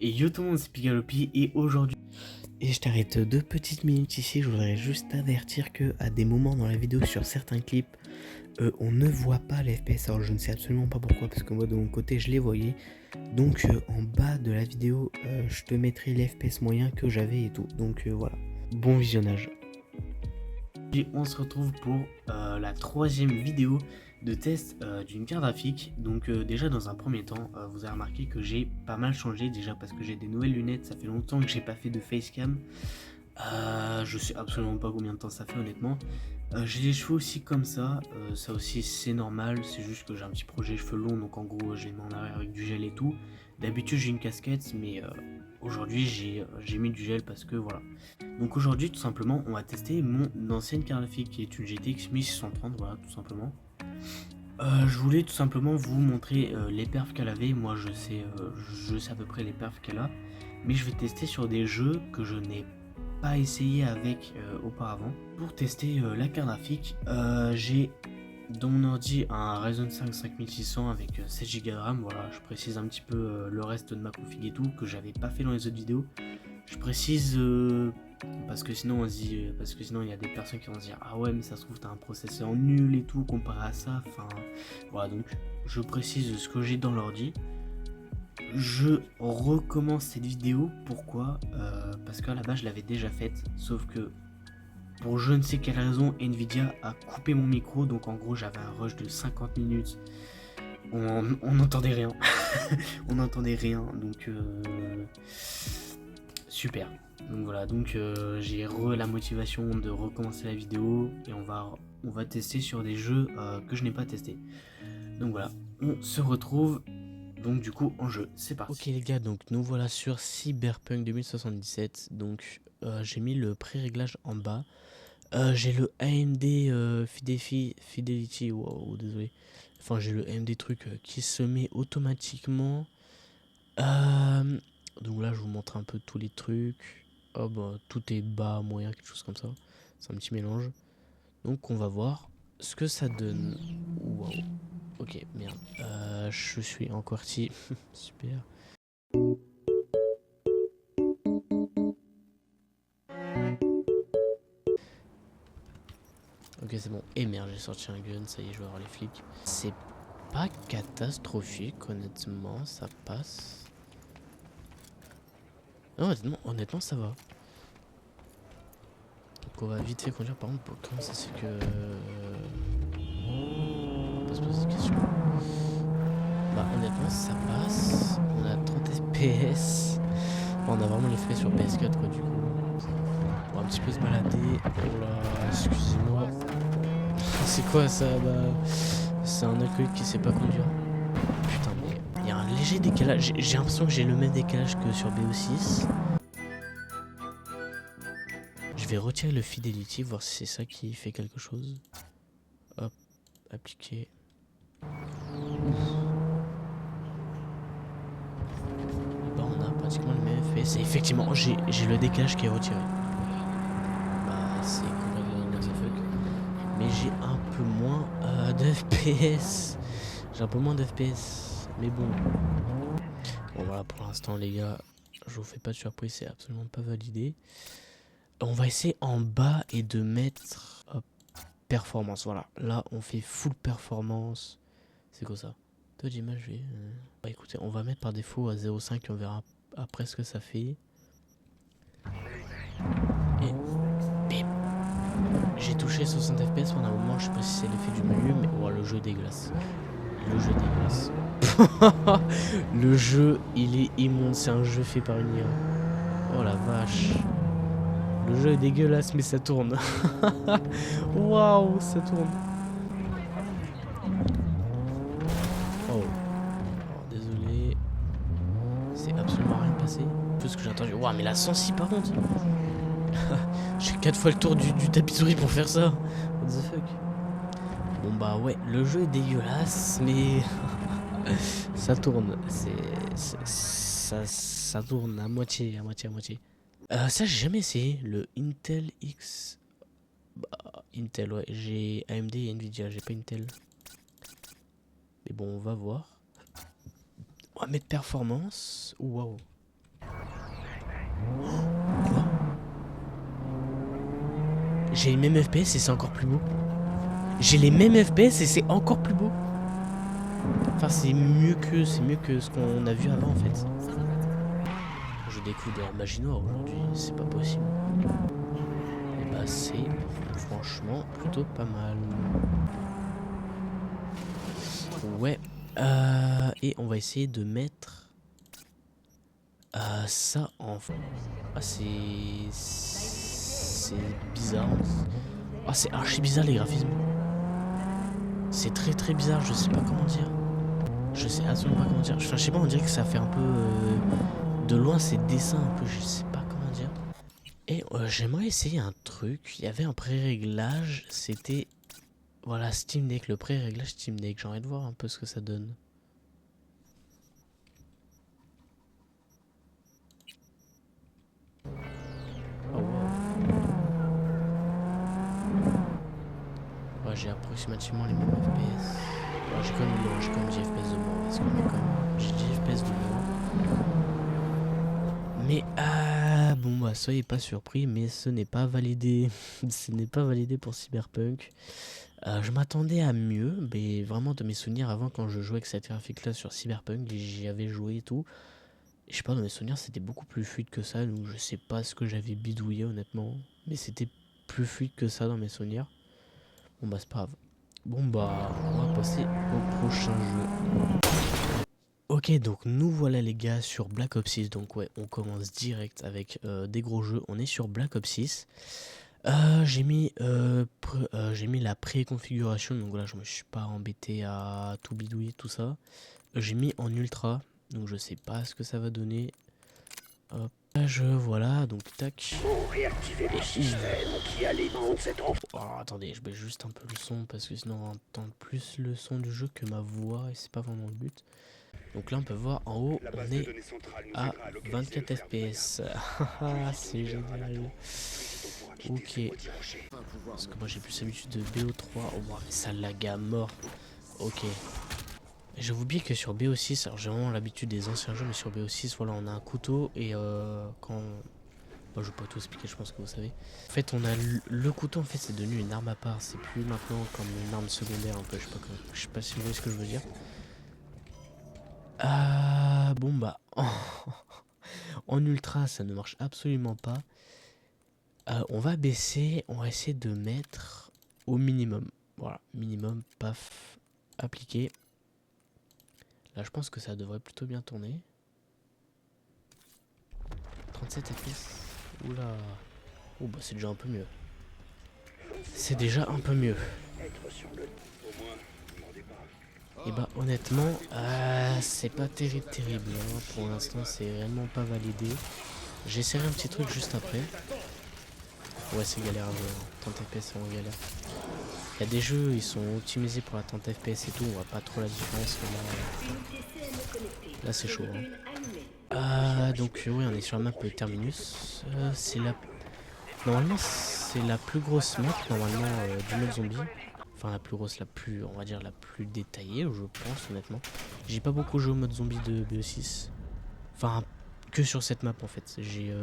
Et yo tout le monde, c'est Pigalopi et aujourd'hui... Et je t'arrête 2 petites minutes ici, je voudrais juste t'avertir que à des moments dans la vidéo sur certains clips, on ne voit pas les FPS. Alors je ne sais absolument pas pourquoi, parce que moi de mon côté je les voyais. Donc en bas de la vidéo, je te mettrai les FPS moyens que j'avais et tout. Donc voilà, bon visionnage. Et on se retrouve pour la troisième vidéo de test d'une carte graphique. Donc déjà dans un premier temps, vous avez remarqué que j'ai pas mal changé déjà parce que j'ai des nouvelles lunettes. Ça fait longtemps que j'ai pas fait de facecam. Je sais absolument pas combien de temps ça fait honnêtement. J'ai les cheveux aussi comme ça. Ça aussi c'est normal. C'est juste que j'ai un petit projet cheveux longs. Donc en gros je les mets en arrière avec du gel et tout. D'habitude j'ai une casquette mais aujourd'hui j'ai mis du gel parce que voilà. Donc aujourd'hui tout simplement on va tester mon ancienne carte graphique qui est une GTX 1630, voilà tout simplement. Je voulais tout simplement vous montrer les perfs qu'elle avait. Moi je sais à peu près les perfs qu'elle a, mais je vais tester sur des jeux que je n'ai pas essayé avec auparavant. Pour tester la carte graphique, j'ai dans mon ordi un Ryzen 5 5600 avec 7 Go de RAM. Voilà, je précise un petit peu le reste de ma config et tout que j'avais pas fait dans les autres vidéos. Je précise parce que sinon on se dit, parce que sinon il y a des personnes qui vont se dire ah ouais mais ça se trouve t'as un processeur nul et tout comparé à ça. Enfin voilà, donc je précise ce que j'ai dans l'ordi. Je recommence cette vidéo, pourquoi parce qu'à la base je l'avais déjà faite, sauf que pour je ne sais quelle raison Nvidia a coupé mon micro, donc en gros j'avais un rush de 50 minutes. On n'entendait rien. On n'entendait rien, donc super. Donc voilà, donc j'ai la motivation de recommencer la vidéo et on va tester sur des jeux que je n'ai pas testé. Donc voilà, on se retrouve donc du coup en jeu, c'est parti. Ok les gars, donc nous voilà sur Cyberpunk 2077. Donc j'ai mis le pré-réglage en bas. J'ai le AMD Fidelity, wow, désolé. Enfin j'ai le AMD truc qui se met automatiquement. Donc là je vous montre un peu tous les trucs. Oh bah tout est bas, moyen, quelque chose comme ça. C'est un petit mélange. Donc on va voir ce que ça donne. Wow. Ok, merde. Je suis en QWERTY. Super. Ok, c'est bon. Et merde, j'ai sorti un gun, ça y est, je vais avoir les flics. C'est pas catastrophique, honnêtement, ça passe. Non, honnêtement ça va. Donc on va vite fait conduire, par contre, comment ça c'est que... On va se poser cette question. Bah honnêtement ça passe. On a 30 FPS. On a vraiment les FPS sur PS4 quoi du coup. On va un petit peu se balader. Oh là, excusez-moi. C'est quoi ça? Bah, c'est un alcoolique qui sait pas conduire. Putain, mais il y a un léger décalage. J'ai l'impression que j'ai le même décalage que sur BO6. Je vais retirer le Fidelity, voir si c'est ça qui fait quelque chose. Hop, appliquer. Bah, on a pratiquement le même FPS. Et effectivement, j'ai le décalage qui est retiré. Bah, c'est complètement what the fuck. Mais j'ai un peu moins de FPS. J'ai un peu moins d'FPS. Mais bon. Bon, voilà, pour l'instant, les gars, je vous fais pas de surprise, c'est absolument pas validé. On va essayer en bas et de mettre performance. Voilà, là, on fait full performance. C'est quoi ça? Taux d'image, oui. Bah écoutez, on va mettre par défaut à 0,5 et on verra après ce que ça fait. Et bim. J'ai touché 60 FPS pendant un moment, je sais pas si c'est l'effet du menu, mais oh, le jeu dégueulasse. Le jeu dégueulasse. Le jeu, il est immonde, c'est un jeu fait par une IA. Oh la vache. Le jeu est dégueulasse, mais ça tourne. Waouh, ça tourne. Oh. Alors, désolé. C'est absolument rien passé. Tout ce que j'ai entendu. Waouh, mais la 106 par contre. J'ai 4 fois le tour du tapis souris pour faire ça. What the fuck. Bon bah ouais, le jeu est dégueulasse, mais ça tourne. Ça tourne à moitié. Ça j'ai jamais essayé le Intel X. Bah, Intel, ouais, j'ai AMD et Nvidia, j'ai pas Intel. Mais bon, on va voir. On va mettre performance. Waouh. Quoi? J'ai les mêmes FPS et c'est encore plus beau. J'ai les mêmes FPS et c'est encore plus beau. Enfin, c'est mieux que ce qu'on a vu avant en fait. Je découvre de la magie noire aujourd'hui, c'est pas possible. Et bah c'est franchement plutôt pas mal. Ouais. Et on va essayer de mettre ça en... Ah c'est bizarre. Ah c'est archi bizarre les graphismes. C'est très très bizarre, je sais pas comment dire. Je sais absolument pas comment dire. Enfin, je sais pas, on dirait que ça fait un peu... de loin, ces dessins un peu, je sais pas comment dire. Et j'aimerais essayer un truc. Il y avait un pré-réglage, c'était... Voilà, Steam Deck, le pré-réglage Steam Deck. J'ai envie de voir un peu ce que ça donne. Oh wow. Ouais, j'ai approximativement les mêmes FPS. Ouais, j'ai quand même 10 FPS de moins. Parce qu'on est quand même... J'ai 10 FPS de moins. Mais bon bah soyez pas surpris, mais ce n'est pas validé. Ce n'est pas validé pour Cyberpunk. Je m'attendais à mieux, mais vraiment de mes souvenirs avant quand je jouais avec cette graphique là sur Cyberpunk, j'y avais joué et tout. Et je sais pas, dans mes souvenirs c'était beaucoup plus fluide que ça, donc je sais pas ce que j'avais bidouillé honnêtement. Mais c'était plus fluide que ça dans mes souvenirs. Bon bah c'est pas grave. Bon bah on va passer au prochain jeu. Ok, donc nous voilà les gars sur Black Ops 6. Donc ouais, on commence direct avec des gros jeux. On est sur Black Ops 6. J'ai mis la préconfiguration. Donc là, je me suis pas embêté à tout bidouiller, tout ça. J'ai mis en ultra. Donc je sais pas ce que ça va donner. Hop. Voilà, donc tac. Pour réactiver le système qui alimente cette Oh, attendez, je baisse juste un peu le son parce que sinon on entend plus le son du jeu que ma voix et c'est pas vraiment le but. Donc là on peut voir en haut on est à 24 FPS. C'est génial. Ok. Parce que moi j'ai plus l'habitude de BO3. Oh wow, ça lag à mort. Ok. J'ai oublié que sur BO6, alors j'ai vraiment l'habitude des anciens jeux, mais sur BO6 voilà on a un couteau et quand... Bon, je vais pas tout expliquer, je pense que vous savez. En fait on a le couteau, en fait c'est devenu une arme à part. C'est plus maintenant comme une arme secondaire un peu, je sais pas si vous voyez ce que je veux dire. Bon bah en ultra ça ne marche absolument pas. On va baisser, on va essayer de mettre au minimum. Voilà, minimum, paf, appliqué. Là je pense que ça devrait plutôt bien tourner. 37 FPS. Oula. Oh bah c'est déjà un peu mieux. C'est déjà un peu mieux. Et bah honnêtement, c'est pas terrible hein. Pour l'instant c'est réellement pas validé. J'essaierai un petit truc juste après. Ouais c'est galère à jouer, 30 FPS c'est vraiment galère. Il y a des jeux, ils sont optimisés pour la 30 FPS et tout, on voit pas trop la différence. Là c'est chaud hein. Donc oui on est sur la map Terminus. C'est la... Normalement c'est la plus grosse map normalement du mode zombie. Enfin la plus grosse, on va dire la plus détaillée je pense honnêtement. J'ai pas beaucoup joué au mode zombie de BO6. Enfin que sur cette map en fait. J'ai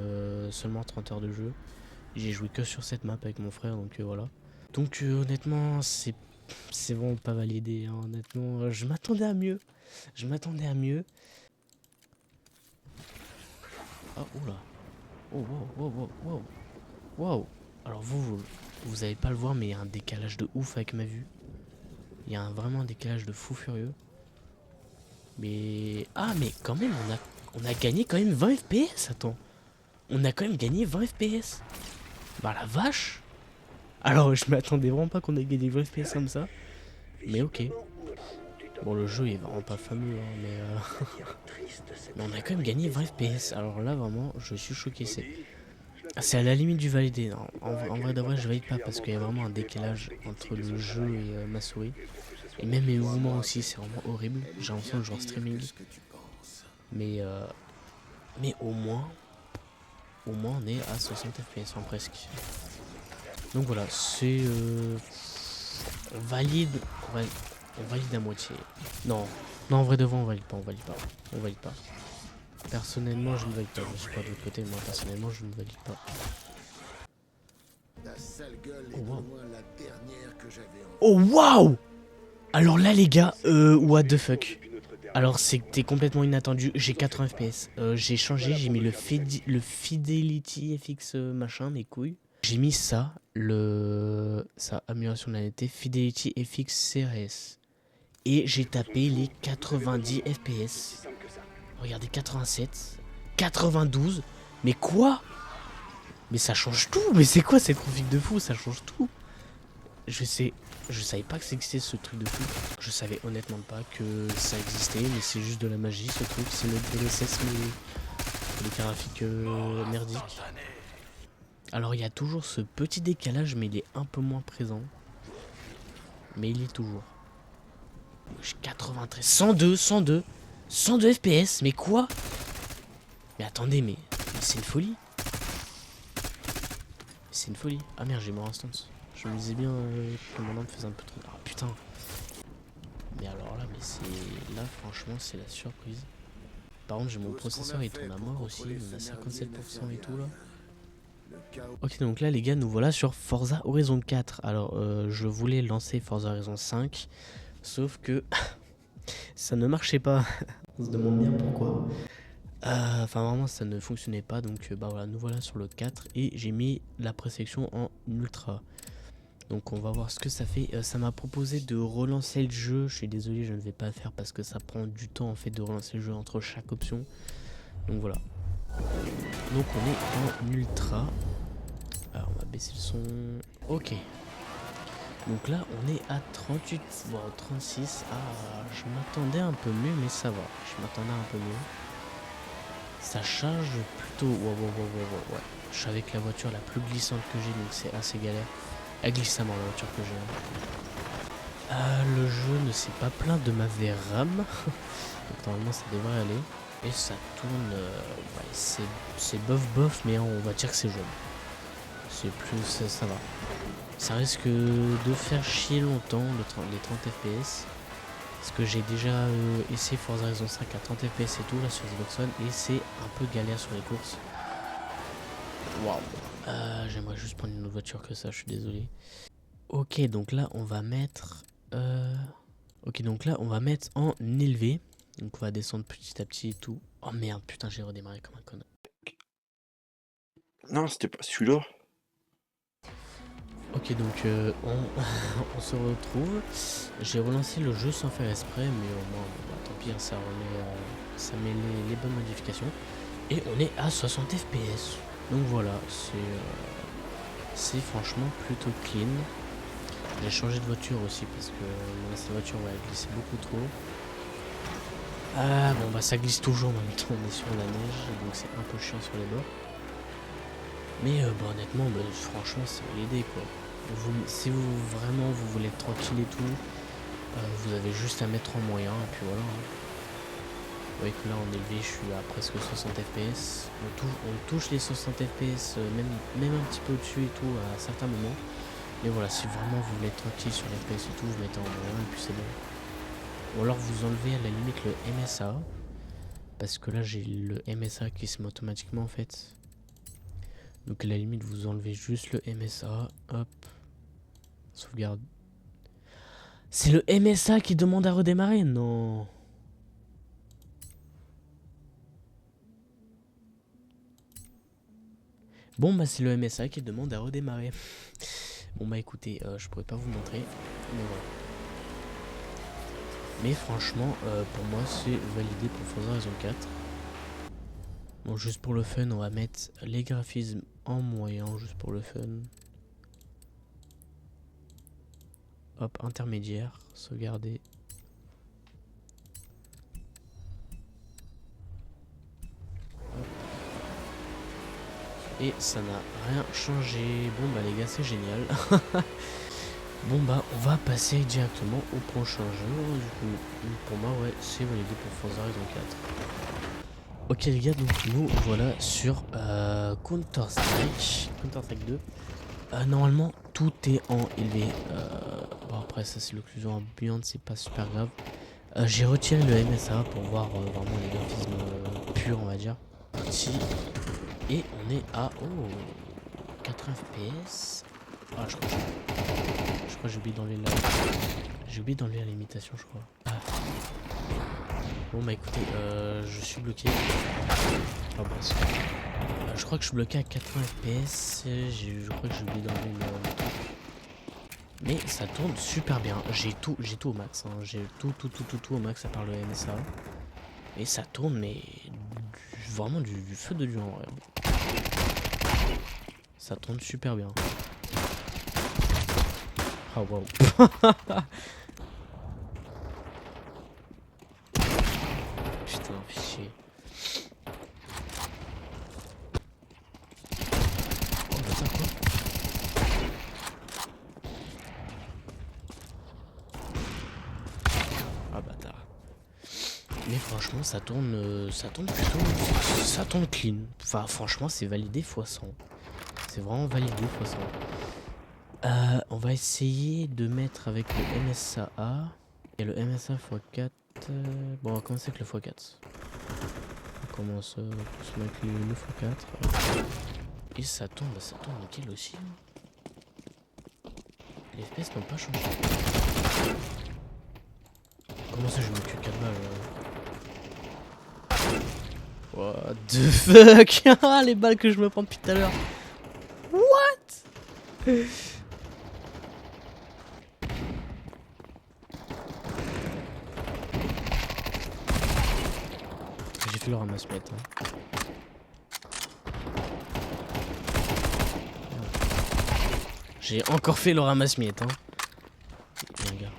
seulement 30 heures de jeu. J'ai joué que sur cette map avec mon frère donc voilà. Donc honnêtement c'est vraiment pas validé hein. Honnêtement je m'attendais à mieux. Je m'attendais à mieux. Oh oula. Oh wow. Wow. Alors vous allez pas le voir mais il y a un décalage de ouf avec ma vue. Il y a vraiment un décalage de fou furieux. Mais... Ah mais quand même on a gagné quand même 20 FPS. Attends. On a quand même gagné 20 FPS. Bah la vache. Alors je m'attendais vraiment pas qu'on ait gagné 20 FPS comme ça. Mais ok. Bon le jeu est vraiment pas fameux hein, mais on a quand même gagné 20 FPS. Alors là vraiment je suis choqué. C'est à la limite du validé. Non, en vrai d'avoir je valide pas parce qu'il y a vraiment un décalage entre le jeu et ma souris. Et même mes mouvements aussi c'est vraiment horrible. J'ai l'impression de jouer en streaming. Mais au moins on est à 60 FPS enfin presque. Donc voilà c'est... on valide à moitié. Non en vrai devant on valide pas. Personnellement, je ne valide pas. Je sais pas de l'autre côté, moi personnellement, je ne valide pas. Oh wow. Oh waouh. Alors là les gars, what the fuck. Alors c'était complètement inattendu, j'ai 80 fps. J'ai changé, j'ai mis le Fidelity FX machin, mes couilles. J'ai mis ça, ça, amélioration de la netteté, Fidelity FX CRS. Et j'ai tapé les 90 fps. Regardez, 87, 92, mais quoi? Mais ça change tout, mais c'est quoi cette config de fou? Ça change tout. Je savais pas que ça existait ce truc de fou. Je savais honnêtement pas que ça existait, mais c'est juste de la magie ce truc. C'est le DLSS mais pour les graphiques merdiques. Alors il y a toujours ce petit décalage, mais il est un peu moins présent. Mais il est toujours. 93, 102 FPS, mais quoi? Mais attendez, mais c'est une folie. C'est une folie. Ah merde, j'ai mort instance. Je me disais bien que mon arme faisait un peu trop. Ah putain. Mais alors là, mais c'est. Là, franchement, c'est la surprise. Par contre, j'ai mon processeur, il tourne à mort aussi. Il a 57% et tout là. Ok, donc là, les gars, nous voilà sur Forza Horizon 4. Alors, je voulais lancer Forza Horizon 5. Sauf que. ça ne marchait pas. On se demande bien pourquoi. Enfin, vraiment, ça ne fonctionnait pas. Donc, bah voilà, nous voilà sur le 4. Et j'ai mis la présélection en ultra. Donc on va voir ce que ça fait. Ça m'a proposé de relancer le jeu. Je suis désolé, je ne vais pas le faire parce que ça prend du temps en fait de relancer le jeu entre chaque option. Donc voilà. Donc on est en ultra. Alors on va baisser le son. Ok. Donc là on est à 38, bon 36. Ah, je m'attendais un peu mieux, mais ça va. Je m'attendais un peu mieux. Ça charge plutôt. Ouais. Je suis avec la voiture la plus glissante que j'ai, donc c'est assez galère. Elle glisse à mort la voiture que j'ai. Le jeu ne s'est pas plaint de ma VRAM. Donc normalement ça devrait aller. Et ça tourne. Ouais, c'est bof, mais on va dire que c'est jaune. C'est plus. Ça va. Ça risque de faire chier longtemps les 30 FPS. Parce que j'ai déjà essayé Forza Horizon 5 à 30 FPS et tout là sur Xbox One. Et c'est un peu galère sur les courses. Waouh. J'aimerais juste prendre une autre voiture que ça, je suis désolé. Ok, donc là on va mettre en élevé. Donc on va descendre petit à petit et tout. Oh merde, putain, j'ai redémarré comme un connard. Non, c'était pas celui-là. Ok, donc on se retrouve. J'ai relancé le jeu sans faire exprès, mais au moins, bah, tant pis, ça met les bonnes modifications. Et on est à 60 FPS. Donc voilà, c'est franchement plutôt clean. J'ai changé de voiture aussi parce que cette voiture glissait beaucoup trop. Ah bon bah ça glisse toujours en même temps, on est sur la neige donc c'est un peu chiant sur les bords. Mais bah, honnêtement franchement c'est l'idée quoi. Si vous voulez être tranquille et tout, vous avez juste à mettre en moyen et puis voilà. Vous voyez que là en élevé je suis à presque 60 fps. On touche les 60 fps même un petit peu au-dessus et tout à certains moments. Mais voilà, si vraiment vous voulez être tranquille sur les FPS et tout, vous mettez en moyen et puis c'est bon. Ou alors vous enlevez à la limite le MSA. Parce que là j'ai le MSA qui se met automatiquement en fait. Donc à la limite vous enlevez juste le MSA. Hop. Sauvegarde. C'est le MSA qui demande à redémarrer? Non. Bon bah c'est le MSA qui demande à redémarrer. Bon bah écoutez, je pourrais pas vous montrer. Mais voilà. Mais franchement, pour moi, c'est validé pour Forza Horizon 4. Bon, juste pour le fun, on va mettre les graphismes en moyen, juste pour le fun. Hop, intermédiaire, sauvegarder. Hop. Et ça n'a rien changé. Bon bah les gars, c'est génial. Bon bah on va passer directement au prochain jeu. Du coup, pour moi ouais c'est validé pour Forza Horizon 4. Ok les gars, donc nous voilà sur Counter-Strike 2. Normalement tout est en élevé. Bon après ça c'est l'occlusion ambiante, c'est pas super grave. J'ai retiré le MSA pour voir vraiment les graphismes pur, on va dire. Ici. Et on est à 80 FPS. Ah, je crois que j'ai oublié d'enlever la... J'ai oublié d'enlever la limitation, je crois. Ah. Bon bah écoutez, je suis bloqué. Ah bah je crois que je suis bloqué à 80 FPS. Je crois que j'ai oublié d'enlever le... Mais ça tourne super bien. J'ai tout au max. Hein. J'ai tout au max à part le MSA. Et ça tourne, mais vraiment du feu de Dieu en vrai. Ça tourne super bien. Ah oh, wow. Putain, fichier. Oh bâtard quoi. Ah bâtard. Mais franchement ça tourne plutôt. Ça tourne clean. Enfin franchement c'est validé x100. C'est vraiment validé x100. On va essayer de mettre avec le MSA et le MSA x4. Bon, on va commencer avec le x4. On commence avec le x4. Et ça tourne nickel aussi. Les FPS n'ont pas changé. Comment ça, je me tue 4 balles What the fuck. Les balles que je me prends depuis tout à l'heure. What. J'ai fait le ramasse-miettes. Hein. J'ai encore fait le ramasse-miettes. Hein. Bien, gars.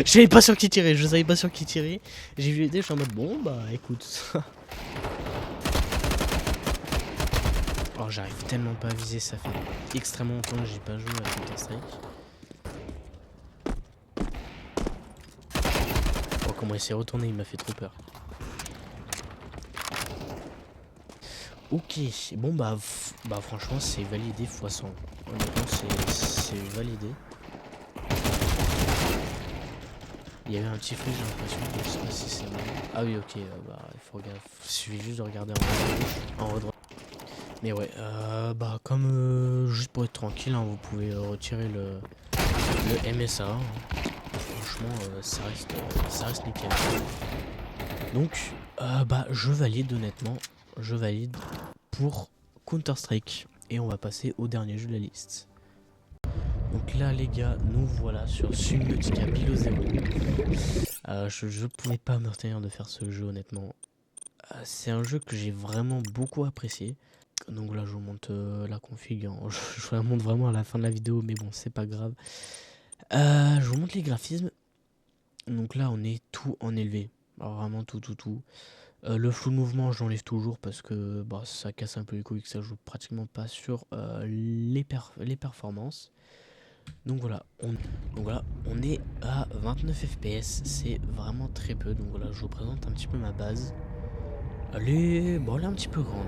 Je savais pas sur qui tirer, J'ai vu l'aider, je suis en mode bon bah écoute. Oh j'arrive tellement pas à viser, ça fait extrêmement longtemps que j'ai pas joué à Counter Strike. Oh comment il s'est retourné, il m'a fait trop peur. Ok, bon bah franchement c'est validé x100. Honnêtement c'est validé. Il y avait un petit freeze, j'ai l'impression, je sais pas si c'est bon. Ah oui, ok, bah il faut regarder, il suffit juste de regarder en haut droit. Mais ouais, comme juste pour être tranquille, hein, vous pouvez retirer le MSA. Hein. Franchement, ça reste nickel. Donc, je valide honnêtement, je valide pour Counter-Strike. Et on va passer au dernier jeu de la liste. Donc là les gars, nous voilà sur Subnautica Below Zero. Je pouvais pas me retenir de faire ce jeu honnêtement. C'est un jeu que j'ai vraiment beaucoup apprécié. Donc là je vous montre la config. Hein. Je vous la montre vraiment à la fin de la vidéo, mais bon c'est pas grave. Je vous montre les graphismes. Donc là on est tout en élevé. Alors vraiment tout. Le flou de mouvement je l'enlève toujours parce que ça casse un peu les couilles, que ça joue pratiquement pas sur les performances. Donc voilà, on est à 29 FPS, c'est vraiment très peu. Donc voilà, je vous présente un petit peu ma base. Elle est un petit peu grande.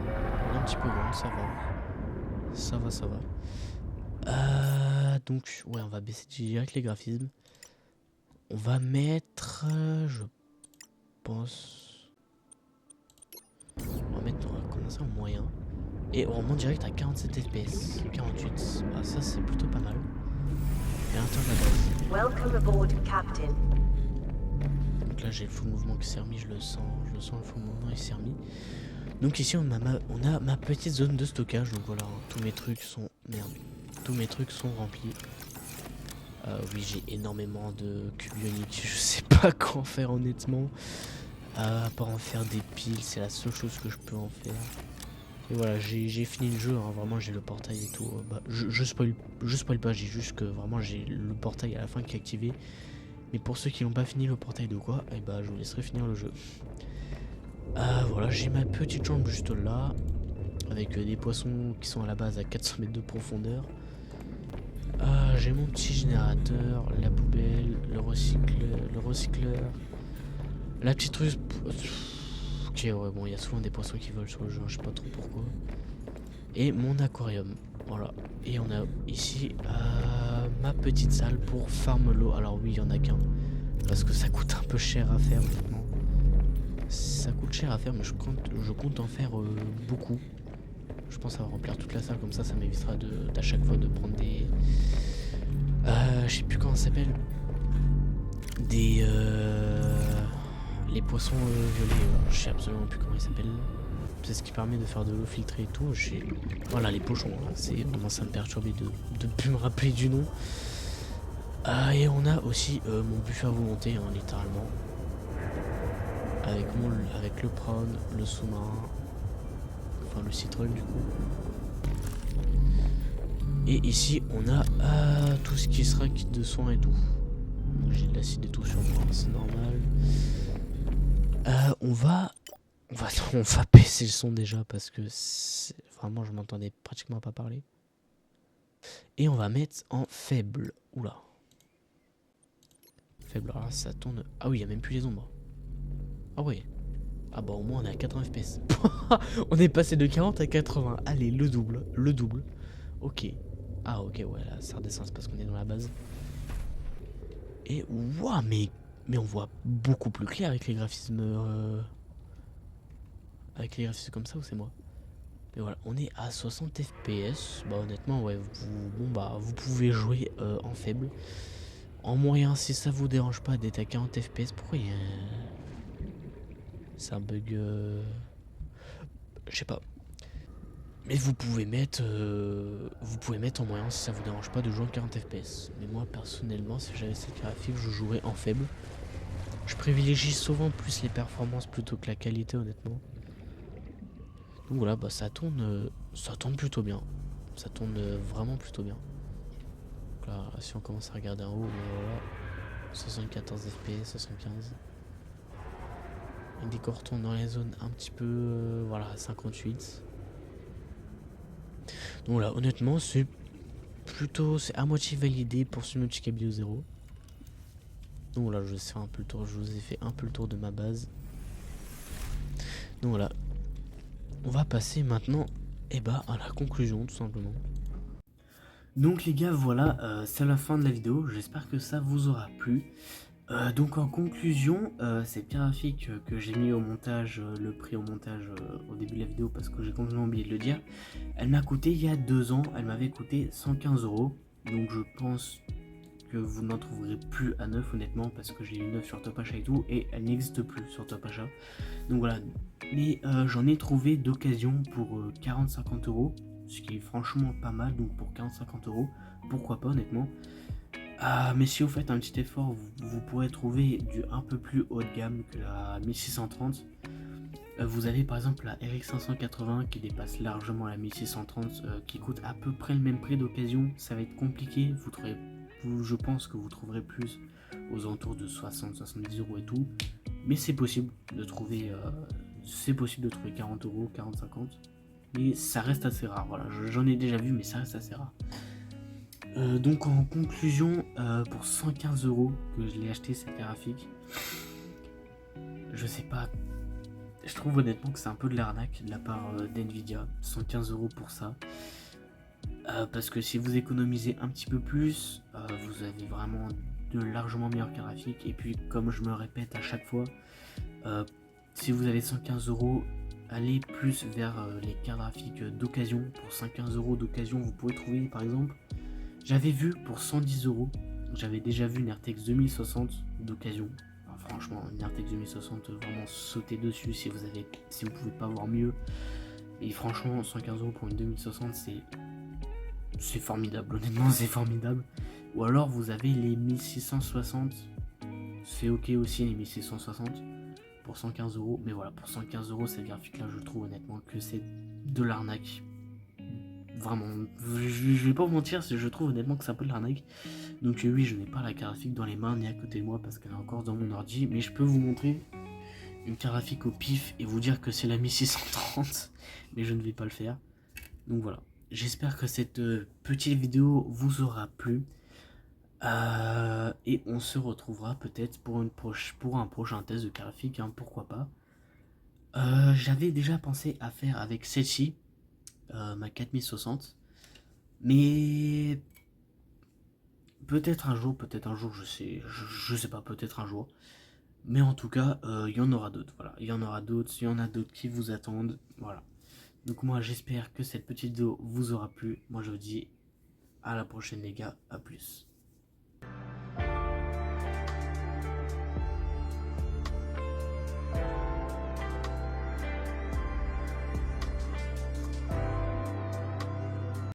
Ça va. Donc ouais, on va baisser direct les graphismes. On va mettre, je pense, on va commencer en moyen. Et on remonte direct à 47 FPS, 48. Ça c'est plutôt pas mal. Et un temps de la base. Welcome aboard, Captain. Donc là j'ai le full mouvement qui s'est remis, je le sens le full mouvement il s'est remis. Donc ici on a ma petite zone de stockage, donc voilà, tous mes trucs sont remplis. Oui j'ai énormément de cubes ioniques, je sais pas quoi en faire honnêtement. À part en faire des piles, c'est la seule chose que je peux en faire. Et voilà, j'ai fini le jeu, hein, vraiment j'ai le portail et tout. Je spoil pas, j'ai juste que vraiment j'ai le portail à la fin qui est activé. Mais pour ceux qui n'ont pas fini le portail de quoi, je vous laisserai finir le jeu. Voilà, j'ai ma petite chambre juste là, avec des poissons qui sont à la base à 400 mètres de profondeur. J'ai mon petit générateur, la poubelle, le recycleur, la petite ruse. Ok, ouais, bon, il y a souvent des poissons qui volent sur le jeu, je sais pas trop pourquoi. Et mon aquarium. Voilà. Et on a ici ma petite salle pour farm l'eau. Alors oui, il y en a qu'un. Parce que ça coûte un peu cher à faire maintenant. Ça coûte cher à faire, mais je compte en faire beaucoup. Je pense à remplir toute la salle, comme ça m'évitera d'à chaque fois de prendre des... je sais plus comment ça s'appelle. Des... les poissons violets. Je sais absolument plus comment ils s'appellent. C'est ce qui permet de faire de l'eau filtrée et tout. Voilà, les pochons. C'est vraiment, ça me perturber de plus me rappeler du nom. Et on a aussi mon buffet à volonté, hein, littéralement. Avec le prawn, le sous-marin, enfin le citron du coup. Et ici on a tout ce qui sera kit de soins et tout. Donc j'ai de l'acide et tout sur moi, c'est normal. On va baisser le son déjà parce que vraiment je m'entendais pratiquement pas parler. Et on va mettre en faible. Oula. Faible, alors là, ça tourne. Ah oui, il n'y a même plus les ombres. Ah ouais. Ah bah au moins on est à 80 fps. On est passé de 40 à 80. Allez, le double. Ok. Ah ok, ouais, là ça redescend, c'est parce qu'on est dans la base. Et waouh, mais on voit beaucoup plus clair avec les graphismes. Avec les graphismes comme ça, ou c'est moi? Mais voilà, on est à 60 fps. Bah honnêtement, ouais, vous pouvez jouer en faible. En moyen, si ça vous dérange pas d'être à 40 fps, pourquoi il y a... C'est un bug... Je sais pas. Mais vous pouvez mettre en moyen si ça vous dérange pas de jouer en 40 fps. Mais moi personnellement, si j'avais cette graphique, je jouerais en faible. Je privilégie souvent plus les performances plutôt que la qualité, honnêtement. Donc voilà, bah ça tourne plutôt bien. Ça tourne vraiment plutôt bien. Donc là, si on commence à regarder en haut, voilà, 74 fps, 75. Et dès qu'on retourne dans les zones un petit peu, voilà, 58. Donc là, honnêtement, c'est à moitié validé pour ce multi-cabine 0. Donc voilà, je vous ai fait un peu le tour de ma base. Donc voilà, on va passer maintenant à la conclusion tout simplement. Donc les gars, voilà, c'est la fin de la vidéo, j'espère que ça vous aura plu. Donc en conclusion, cette graphique que j'ai mis au montage, le prix au montage au début de la vidéo parce que j'ai complètement oublié de le dire, elle m'a coûté il y a 2 ans, elle m'avait coûté 115 €. Donc je pense que vous n'en trouverez plus à neuf honnêtement parce que j'ai eu neuf sur Top Achat et tout et elle n'existe plus sur Top Achat. Donc voilà, mais j'en ai trouvé d'occasion pour 40-50 €, ce qui est franchement pas mal. Donc pour 40-50 €, pourquoi pas honnêtement. Mais si vous faites un petit effort, vous pourrez trouver du un peu plus haut de gamme que la 1630. Vous avez par exemple la RX 580 qui dépasse largement la 1630, qui coûte à peu près le même prix d'occasion. Ça va être compliqué, je pense que vous trouverez plus aux alentours de 60-70 € et tout. Mais c'est possible de trouver 40 €, 40-50. Mais ça reste assez rare, voilà, j'en ai déjà vu mais ça reste assez rare. Donc en conclusion, pour 115 € que je l'ai acheté cette graphique, je sais pas, je trouve honnêtement que c'est un peu de l'arnaque de la part d'Nvidia, 115 € pour ça. Parce que si vous économisez un petit peu plus, vous avez vraiment de largement meilleures graphiques. Et puis comme je me répète à chaque fois, si vous avez 115 €, allez plus vers les cartes graphiques d'occasion. Pour 115 € d'occasion, vous pouvez trouver par exemple... J'avais vu pour 110 €, j'avais déjà vu une RTX 2060 d'occasion. Enfin, franchement, une RTX 2060, vraiment sautez dessus si vous pouvez pas voir mieux. Et franchement, 115 € pour une 2060, c'est formidable, honnêtement, c'est formidable. Ou alors vous avez les 1660, c'est ok aussi les 1660 pour 115 €. Mais voilà, pour 115 € cette graphique là, je trouve honnêtement que c'est de l'arnaque. Vraiment, je vais pas vous mentir, je trouve honnêtement que c'est un peu de l'arnaque. Donc oui, je n'ai pas la graphique dans les mains ni à côté de moi parce qu'elle est encore dans mon ordi, mais je peux vous montrer une graphique au pif et vous dire que c'est la 1630, mais je ne vais pas le faire. Donc voilà, j'espère que cette petite vidéo vous aura plu. Et on se retrouvera peut-être pour un prochain test de graphique, hein, pourquoi pas. J'avais déjà pensé à faire avec celle-ci, ma 4060. Mais peut-être un jour, je sais pas, peut-être un jour. Mais en tout cas, il y en aura d'autres, voilà. Il y en aura d'autres, il y en a d'autres qui vous attendent, voilà. Donc moi, j'espère que cette petite vidéo vous aura plu. Moi, je vous dis à la prochaine les gars, à plus.